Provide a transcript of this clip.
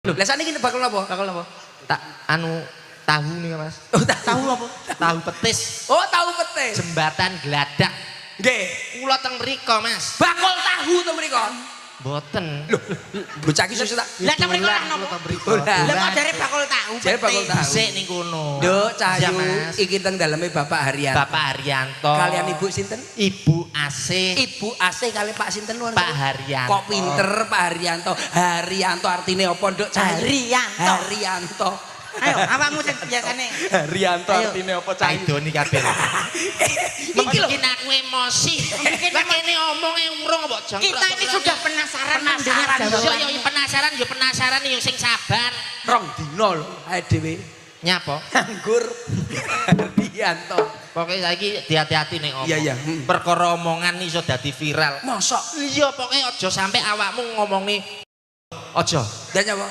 Lho, lah sakniki bakul apa? Bakul apa? Tak anu tahu nih Mas. Oh, tahu apa? Tahu petis. Oh, tahu petis. Jembatan Gladak. Nggih. Kula teng mriko, Mas. Bakul tahu to mriko. Mboten. Lho, bocah iki susah tak. Lah teng mriko lah napa? Lah kok jare bakul tahu. Jare bakul tahu. Dhisik ning kono. Nduk, Iya, Cahayu, Mas. iki teng daleme Bapak Haryanto. Bapak Haryanto. Kalian Ibu sinten? Ibu Asih. Ibu AC kali Pak sinten luar. Pak Haryanto. Kok pinter Pak Haryanto. Haryanto artine apa, Nduk? Haryanto. Haryanto. Ayo, awakmu sing biasane. Haryanto Ayo. artine apa, Tak Cahayu? idoni kabeh. Iki lho. Bikin aku emosi. Lah kene omongnya urung kok jangkrik. Kita ini sudah penasaran mendengar Yo jawabannya. yo penasaran yo sing sabar. Rong dino lho ae dhewe Nyapa? nganggur Haryanto. Pokoknya saiki hati-hati ning omong. Iya, iya. Perkara omongan iso dadi viral. Mosok Iya, pokoknya aja sampe awakmu ngomongi aja. dan apa?